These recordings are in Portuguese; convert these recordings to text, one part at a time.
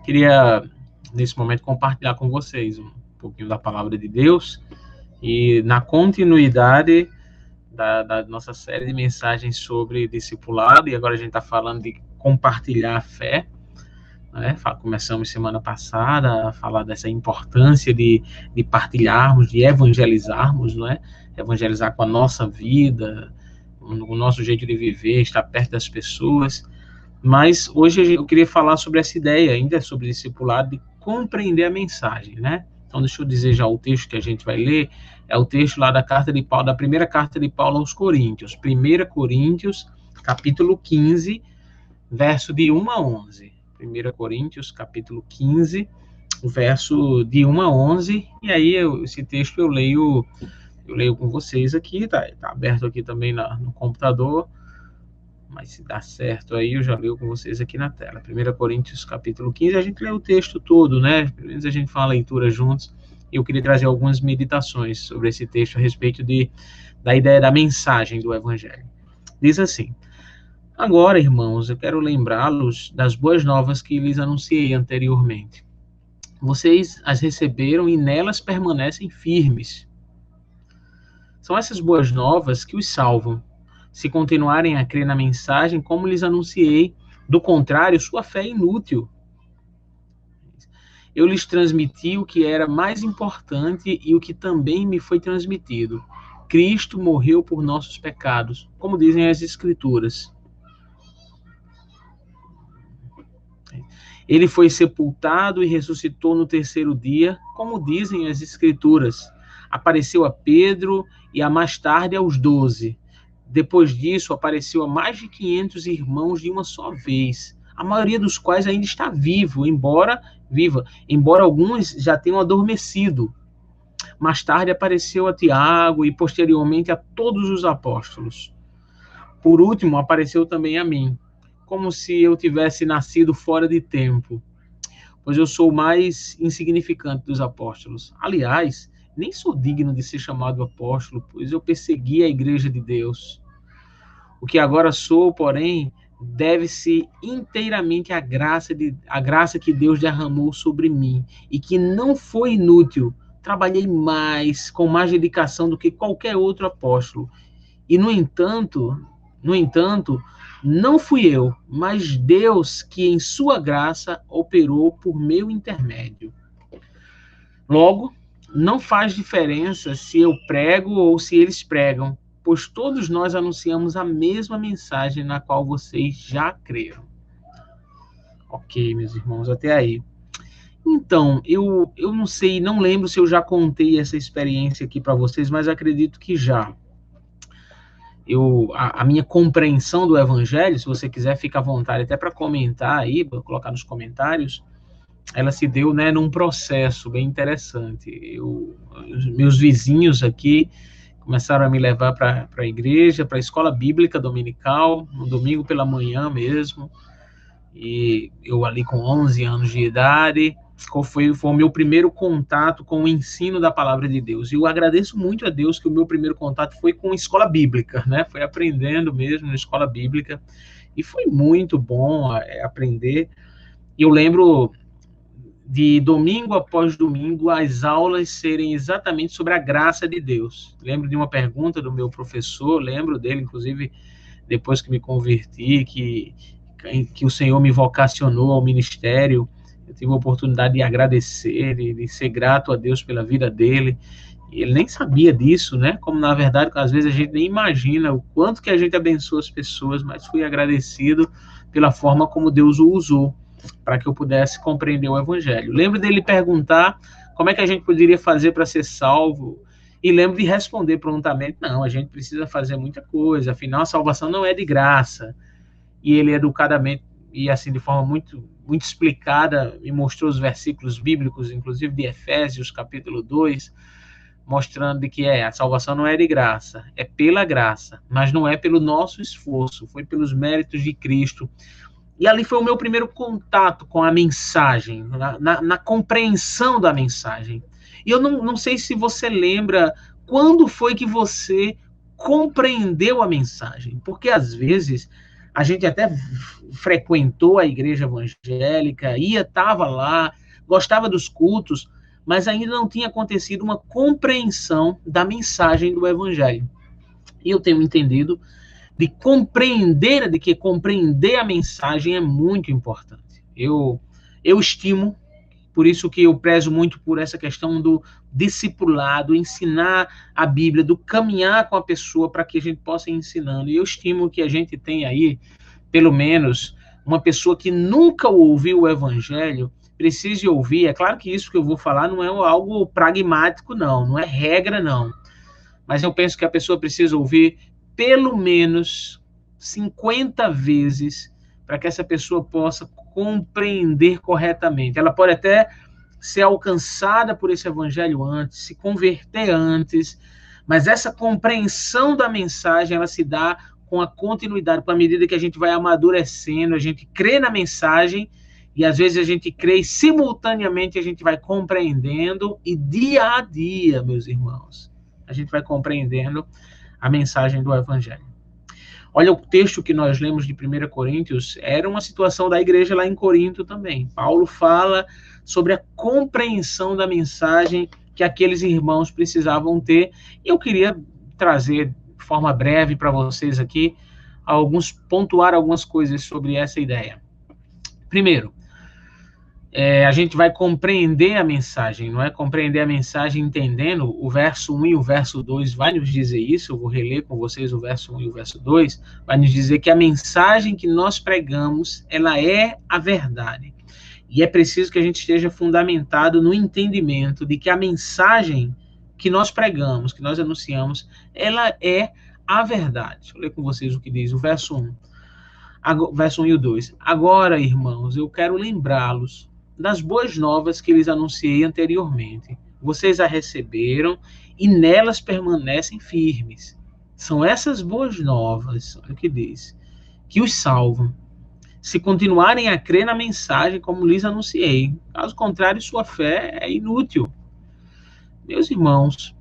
Queria, nesse momento, compartilhar com vocês um pouquinho da palavra de Deus e na continuidade da nossa série de mensagens sobre discipulado, e agora a gente está falando de compartilhar a fé, né? Começamos semana passada a falar dessa importância de partilharmos, de evangelizarmos, não é? Evangelizar com a nossa vida, o nosso jeito de viver, estar perto das pessoas. Mas hoje eu queria falar sobre essa ideia, ainda sobre discipulado, de compreender a mensagem, né? Então, deixa eu dizer já o texto que a gente vai ler, é o texto lá da carta de Paulo, da primeira carta de Paulo aos Coríntios, 1 Coríntios, capítulo 15, verso de 1 a 11. 1 Coríntios, capítulo 15, verso de 1 a 11, e aí esse texto eu leio com vocês aqui, tá aberto aqui também no computador, mas se dá certo aí, eu já leio com vocês aqui na tela. 1 Coríntios, capítulo 15, a gente lê o texto todo, né? Pelo menos a gente fala a leitura juntos. Eu queria trazer algumas meditações sobre esse texto a respeito da ideia da mensagem do Evangelho. Diz assim: agora, irmãos, eu quero lembrá-los das boas novas que lhes anunciei anteriormente. Vocês as receberam e nelas permanecem firmes. São essas boas novas que os salvam, se continuarem a crer na mensagem como lhes anunciei. Do contrário, sua fé é inútil. Eu lhes transmiti o que era mais importante e o que também me foi transmitido. Cristo morreu por nossos pecados, como dizem as Escrituras. Ele foi sepultado e ressuscitou no terceiro dia, como dizem as Escrituras. Apareceu a Pedro e mais tarde aos 12. Depois disso, apareceu a mais de 500 irmãos de uma só vez, a maioria dos quais ainda está viva, embora alguns já tenham adormecido. Mais tarde apareceu a Tiago e posteriormente a todos os apóstolos. Por último, apareceu também a mim, como se eu tivesse nascido fora de tempo, pois eu sou o mais insignificante dos apóstolos. Aliás, nem sou digno de ser chamado apóstolo, pois eu persegui a igreja de Deus. O que agora sou, porém, deve-se inteiramente à graça que Deus derramou sobre mim, e que não foi inútil. Trabalhei com mais dedicação do que qualquer outro apóstolo. E, no entanto, não fui eu, mas Deus que, em sua graça, operou por meu intermédio. Logo, não faz diferença se eu prego ou se eles pregam, pois todos nós anunciamos a mesma mensagem na qual vocês já creram. Ok, meus irmãos, até aí. Então, eu não sei, não lembro se eu já contei essa experiência aqui para vocês, mas acredito que já. A minha compreensão do Evangelho, se você quiser, fica à vontade até para comentar aí, para colocar nos comentários, ela se deu, né, num processo bem interessante. Meus vizinhos aqui começaram a me levar para a igreja, para a escola bíblica dominical, no domingo pela manhã mesmo, e eu ali com 11 anos de idade, foi o meu primeiro contato com o ensino da palavra de Deus. E eu agradeço muito a Deus que o meu primeiro contato foi com a escola bíblica, né? Foi aprendendo mesmo na escola bíblica, e foi muito bom aprender. E eu lembro de domingo após domingo, as aulas serem exatamente sobre a graça de Deus. Lembro de uma pergunta do meu professor, lembro dele, inclusive, depois que me converti, que o Senhor me vocacionou ao ministério. Eu tive a oportunidade de agradecer, de ser grato a Deus pela vida dele. E ele nem sabia disso, né? Como, na verdade, às vezes a gente nem imagina o quanto que a gente abençoa as pessoas, mas fui agradecido pela forma como Deus o usou para que eu pudesse compreender o Evangelho. Lembro dele perguntar como é que a gente poderia fazer para ser salvo, e lembro de responder prontamente: não, a gente precisa fazer muita coisa, afinal a salvação não é de graça. E ele educadamente, e assim de forma muito, muito explicada, me mostrou os versículos bíblicos, inclusive de Efésios, capítulo 2, mostrando de que a salvação não é de graça, é pela graça, mas não é pelo nosso esforço, foi pelos méritos de Cristo. E ali foi o meu primeiro contato com a mensagem, na compreensão da mensagem. E eu não sei se você lembra quando foi que você compreendeu a mensagem, porque às vezes a gente até frequentou a igreja evangélica, estava lá, gostava dos cultos, mas ainda não tinha acontecido uma compreensão da mensagem do evangelho. E eu tenho entendido de que compreender a mensagem é muito importante. Eu estimo, por isso que eu prezo muito por essa questão do discipulado, ensinar a Bíblia, do caminhar com a pessoa para que a gente possa ir ensinando. E eu estimo que a gente tem aí, pelo menos, uma pessoa que nunca ouviu o Evangelho, precise ouvir. É claro que isso que eu vou falar não é algo pragmático, não é regra, não. Mas eu penso que a pessoa precisa ouvir pelo menos 50 vezes para que essa pessoa possa compreender corretamente. Ela pode até ser alcançada por esse evangelho antes, se converter antes, mas essa compreensão da mensagem, ela se dá com a continuidade, com a medida que a gente vai amadurecendo, a gente crê na mensagem, e às vezes a gente crê e simultaneamente a gente vai compreendendo, e dia a dia, meus irmãos, a gente vai compreendendo a mensagem do evangelho. Olha, o texto que nós lemos de 1 Coríntios era uma situação da igreja lá em Corinto também. Paulo fala sobre a compreensão da mensagem que aqueles irmãos precisavam ter. E eu queria trazer de forma breve para vocês aqui pontuar algumas coisas sobre essa ideia. Primeiro, a gente vai compreender a mensagem, não é compreender a mensagem entendendo. O verso 1 e o verso 2 vai nos dizer isso. Eu vou reler com vocês o verso 1 e o verso 2, vai nos dizer que a mensagem que nós pregamos, ela é a verdade. E é preciso que a gente esteja fundamentado no entendimento de que a mensagem que nós pregamos, que nós anunciamos, ela é a verdade. Deixa eu ler com vocês o que diz o verso 1. Verso 1 e o 2. Agora, irmãos, eu quero lembrá-los das boas novas que lhes anunciei anteriormente. Vocês a receberam e nelas permanecem firmes. São essas boas novas, olha o que diz, que os salvam, se continuarem a crer na mensagem como lhes anunciei. Caso contrário, sua fé é inútil. Meus irmãos,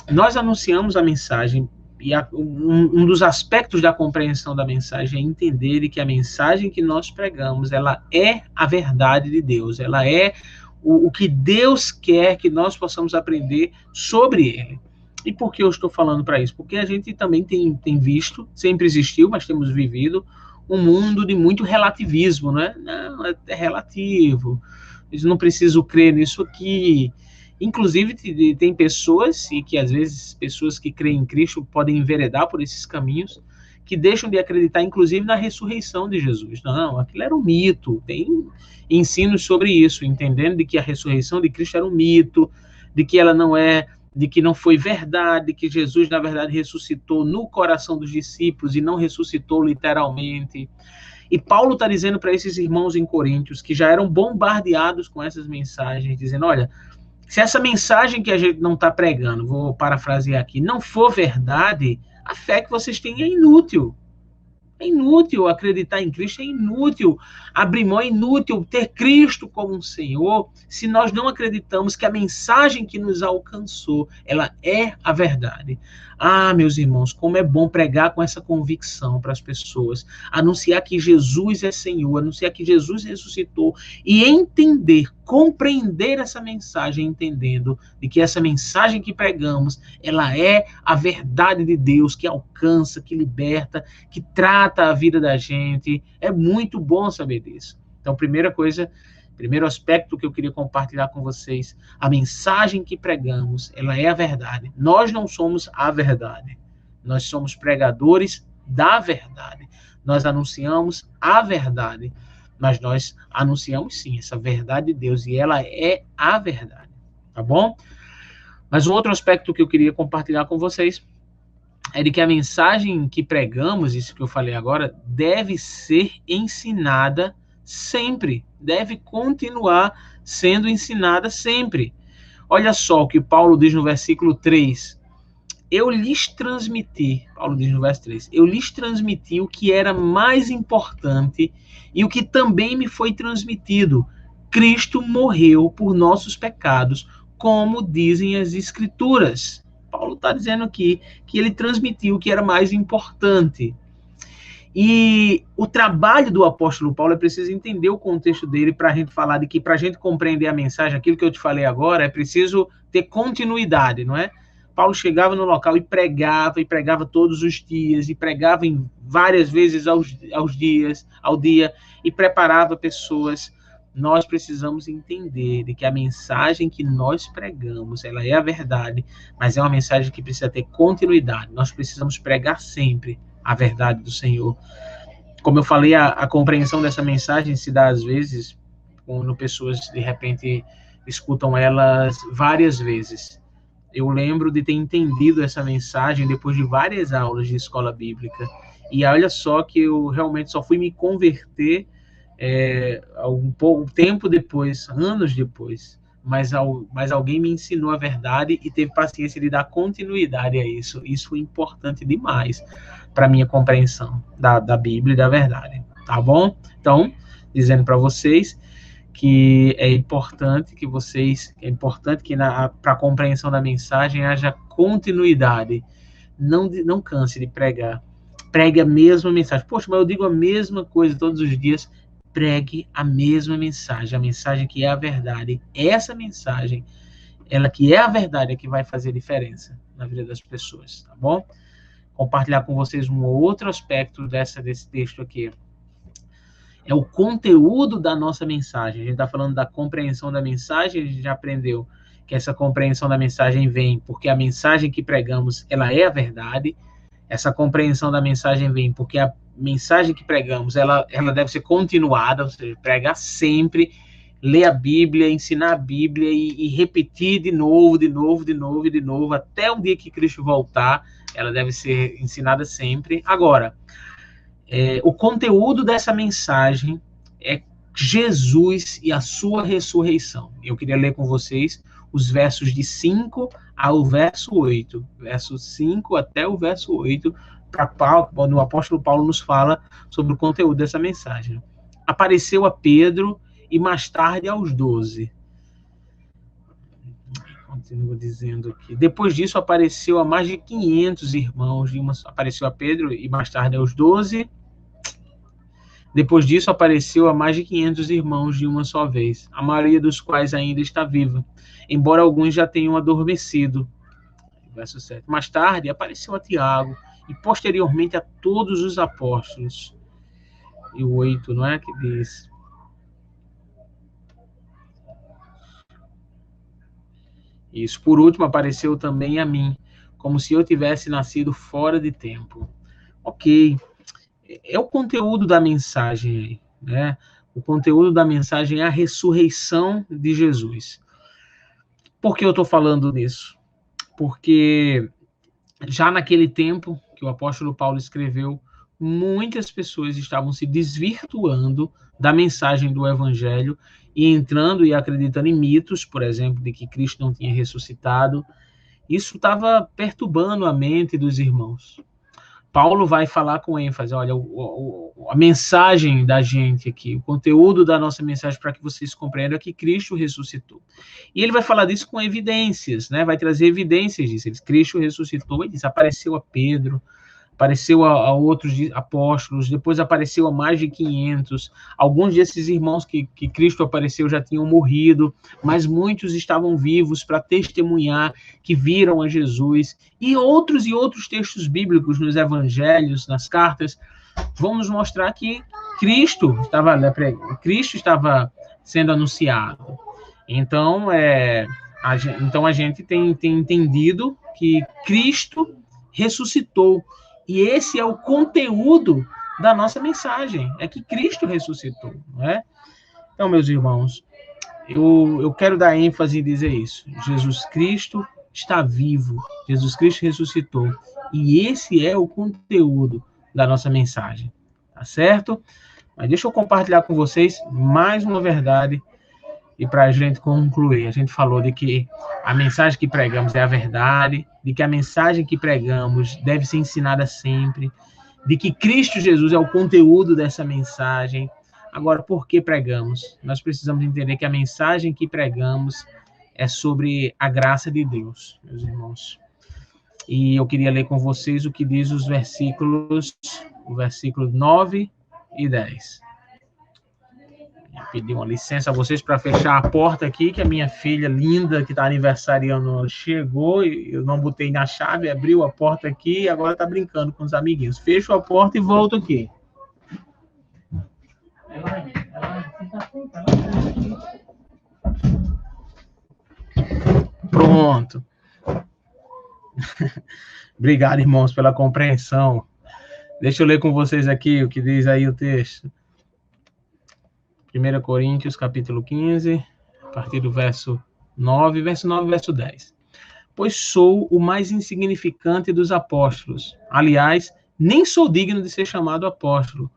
nós anunciamos a mensagem, e um dos aspectos da compreensão da mensagem é entender que a mensagem que nós pregamos, ela é a verdade de Deus, ela é o que Deus quer que nós possamos aprender sobre ele. E por que eu estou falando para isso? Porque a gente também tem visto, sempre existiu, mas temos vivido um mundo de muito relativismo, né? Não, é relativo, eu não preciso crer nisso aqui. Inclusive, tem pessoas, e que às vezes pessoas que creem em Cristo podem enveredar por esses caminhos, que deixam de acreditar, inclusive, na ressurreição de Jesus. Não, aquilo era um mito. Tem ensinos sobre isso, entendendo de que a ressurreição de Cristo era um mito, de que ela não é, de que não foi verdade, de que Jesus, na verdade, ressuscitou no coração dos discípulos e não ressuscitou literalmente. E Paulo está dizendo para esses irmãos em Coríntios, que já eram bombardeados com essas mensagens, dizendo, olha, se essa mensagem que a gente não está pregando, vou parafrasear aqui, não for verdade, a fé que vocês têm é inútil. É inútil acreditar em Cristo, é inútil abrir mão, é inútil ter Cristo como um Senhor, se nós não acreditamos que a mensagem que nos alcançou, ela é a verdade. Ah, meus irmãos, como é bom pregar com essa convicção para as pessoas, anunciar que Jesus é Senhor, anunciar que Jesus ressuscitou e entender, compreender essa mensagem, entendendo de que essa mensagem que pregamos, ela é a verdade de Deus que alcança, que liberta, que trata a vida da gente. É muito bom saber disso. Então, primeiro aspecto que eu queria compartilhar com vocês, a mensagem que pregamos, ela é a verdade. Nós não somos a verdade. Nós somos pregadores da verdade. Nós anunciamos a verdade. Mas nós anunciamos, sim, essa verdade de Deus. E ela é a verdade. Tá bom? Mas um outro aspecto que eu queria compartilhar com vocês é de que a mensagem que pregamos, isso que eu falei agora, deve ser ensinada sempre, deve continuar sendo ensinada sempre. Olha só o que Paulo diz no versículo 3. Eu lhes transmiti, Paulo diz no verso 3, eu lhes transmiti o que era mais importante e o que também me foi transmitido. Cristo morreu por nossos pecados, como dizem as Escrituras. Paulo está dizendo aqui que ele transmitiu o que era mais importante. E o trabalho do apóstolo Paulo é preciso entender o contexto dele para a gente falar de que, para a gente compreender a mensagem, aquilo que eu te falei agora, é preciso ter continuidade, não é? Paulo chegava no local e pregava todos os dias, e pregava em várias vezes ao dia, e preparava pessoas. Nós precisamos entender de que a mensagem que nós pregamos, ela é a verdade, mas é uma mensagem que precisa ter continuidade. Nós precisamos pregar sempre a verdade do Senhor. Como eu falei, a compreensão dessa mensagem se dá às vezes quando pessoas de repente escutam elas várias vezes. Eu lembro de ter entendido essa mensagem depois de várias aulas de escola bíblica. E olha só que eu realmente só fui me converter um pouco tempo depois, anos depois. Mas alguém me ensinou a verdade e teve paciência de dar continuidade a isso. Isso foi importante demais para a minha compreensão da Bíblia e da verdade. Tá bom? Então, dizendo para vocês que é importante que para a compreensão da mensagem haja continuidade. Não canse de pregar. Pregue a mesma mensagem. Poxa, mas eu digo a mesma coisa todos os dias. Pregue a mesma mensagem, a mensagem que é a verdade. Essa mensagem, ela que é a verdade, é que vai fazer diferença na vida das pessoas, tá bom? Compartilhar com vocês um outro aspecto desse texto aqui. É o conteúdo da nossa mensagem. A gente está falando da compreensão da mensagem, a gente já aprendeu que essa compreensão da mensagem vem porque a mensagem que pregamos, ela é a verdade. Essa compreensão da mensagem vem porque a mensagem que pregamos, ela deve ser continuada, ou seja, pregar sempre, ler a Bíblia, ensinar a Bíblia e repetir de novo, até o dia que Cristo voltar, ela deve ser ensinada sempre. Agora, o conteúdo dessa mensagem é Jesus e a sua ressurreição. Eu queria ler com vocês os versos de 5 ao verso 8. Verso 5 até o verso 8, quando o apóstolo Paulo nos fala sobre o conteúdo dessa mensagem. Apareceu a Pedro e mais tarde aos 12. Continua dizendo aqui. Depois disso apareceu a mais de 500 irmãos. Apareceu a Pedro e mais tarde aos 12. Depois disso apareceu a mais de 500 irmãos de uma só vez, a maioria dos quais ainda está viva, embora alguns já tenham adormecido. Verso 7. Mais tarde apareceu a Tiago e posteriormente a todos os apóstolos. E o 8, não é? Que diz... Isso. Por último, apareceu também a mim, como se eu tivesse nascido fora de tempo. Ok. É o conteúdo da mensagem, né? O conteúdo da mensagem é a ressurreição de Jesus. Por que eu estou falando nisso? Porque já naquele tempo que o apóstolo Paulo escreveu, muitas pessoas estavam se desvirtuando da mensagem do evangelho e entrando e acreditando em mitos, por exemplo, de que Cristo não tinha ressuscitado. Isso estava perturbando a mente dos irmãos. Paulo vai falar com ênfase, olha, a mensagem da gente aqui, o conteúdo da nossa mensagem para que vocês compreendam é que Cristo ressuscitou. E ele vai falar disso com evidências, né? Vai trazer evidências disso. Cristo ressuscitou, ele diz, apareceu a Pedro, apareceu a outros apóstolos, depois apareceu a mais de 500. Alguns desses irmãos que Cristo apareceu já tinham morrido, mas muitos estavam vivos para testemunhar que viram a Jesus. E outros textos bíblicos nos evangelhos, nas cartas, vão nos mostrar que Cristo estava sendo anunciado. Então, a gente tem entendido que Cristo ressuscitou. E esse é o conteúdo da nossa mensagem, é que Cristo ressuscitou, não é? Então, meus irmãos, eu quero dar ênfase em dizer isso. Jesus Cristo está vivo, Jesus Cristo ressuscitou, e esse é o conteúdo da nossa mensagem, tá certo? Mas deixa eu compartilhar com vocês mais uma verdade, e para a gente concluir, a gente falou de que a mensagem que pregamos é a verdade, de que a mensagem que pregamos deve ser ensinada sempre, de que Cristo Jesus é o conteúdo dessa mensagem. Agora, por que pregamos? Nós precisamos entender que a mensagem que pregamos é sobre a graça de Deus, meus irmãos. E eu queria ler com vocês o que diz o versículo 9 e 10. Eu pedi uma licença a vocês para fechar a porta aqui, que a minha filha linda, que está aniversariando, chegou, e eu não botei na chave, abriu a porta aqui e agora está brincando com os amiguinhos. Fecho a porta e volto aqui. Pronto. Obrigado, irmãos, pela compreensão. Deixa eu ler com vocês aqui o que diz aí o texto. 1 Coríntios, capítulo 15, a partir do verso 9, verso 10. Pois sou o mais insignificante dos apóstolos. Aliás, nem sou digno de ser chamado apóstolo,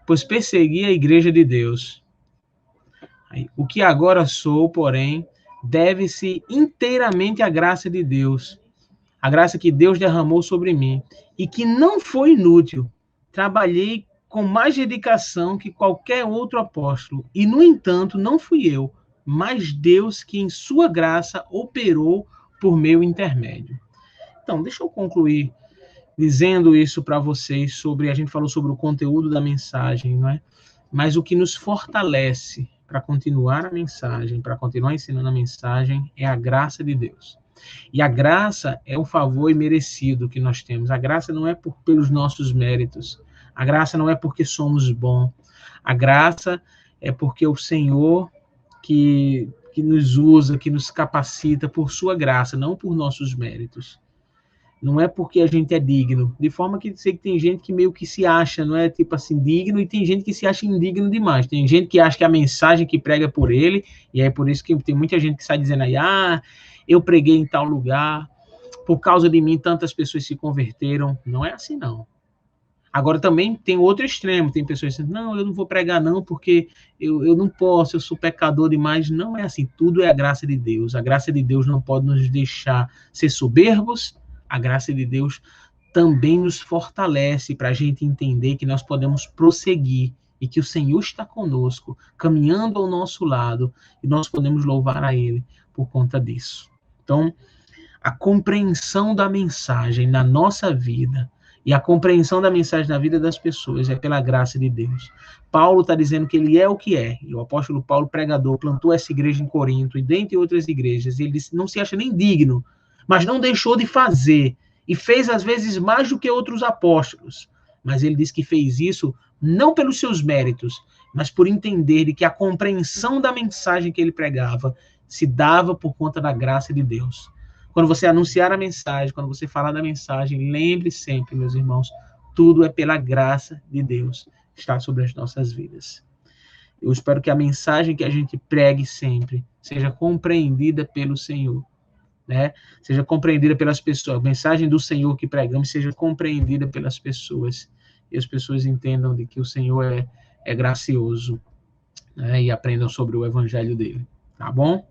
pois persegui a igreja de Deus. O que agora sou, porém, deve-se inteiramente à graça de Deus, a graça que Deus derramou sobre mim, e que não foi inútil. Trabalhei com mais dedicação que qualquer outro apóstolo, e, no entanto, não fui eu, mas Deus que, em sua graça, operou por meu intermédio. Então, deixa eu concluir dizendo isso para vocês sobre, a gente falou sobre o conteúdo da mensagem, não é? Mas o que nos fortalece para continuar a mensagem, para continuar ensinando a mensagem, é a graça de Deus. E a graça é o favor imerecido que nós temos. A graça não é pelos nossos méritos. A graça não é porque somos bons. A graça é porque o Senhor que nos usa, que nos capacita por sua graça, não por nossos méritos. Não é porque a gente é digno. De forma que sei que tem gente que meio que se acha, não é tipo assim, digno, e tem gente que se acha indigno demais. Tem gente que acha que a mensagem que prega por ele, e é por isso que tem muita gente que sai dizendo aí, eu preguei em tal lugar, por causa de mim tantas pessoas se converteram. Não é assim, não. Agora também tem outro extremo, tem pessoas dizendo, não, eu não vou pregar não, porque eu não posso, eu sou pecador demais. Não é assim, tudo é a graça de Deus. A graça de Deus não pode nos deixar ser soberbos. A graça de Deus também nos fortalece para a gente entender que nós podemos prosseguir e que o Senhor está conosco, caminhando ao nosso lado, e nós podemos louvar a Ele por conta disso. Então, a compreensão da mensagem na nossa vida e a compreensão da mensagem na vida das pessoas é pela graça de Deus. Paulo está dizendo que ele é o que é, e o apóstolo Paulo, pregador, plantou essa igreja em Corinto e dentre outras igrejas, e ele disse, não se acha nem digno, mas não deixou de fazer, e fez às vezes mais do que outros apóstolos, mas ele diz que fez isso não pelos seus méritos, mas por entender de que a compreensão da mensagem que ele pregava se dava por conta da graça de Deus. Quando você anunciar a mensagem, quando você falar da mensagem, lembre sempre, meus irmãos, tudo é pela graça de Deus que está sobre as nossas vidas. Eu espero que a mensagem que a gente pregue sempre seja compreendida pelo Senhor. Né? Seja compreendida pelas pessoas, a mensagem do Senhor que pregamos seja compreendida pelas pessoas, e as pessoas entendam de que o Senhor é gracioso, né? E aprendam sobre o evangelho dele, tá bom?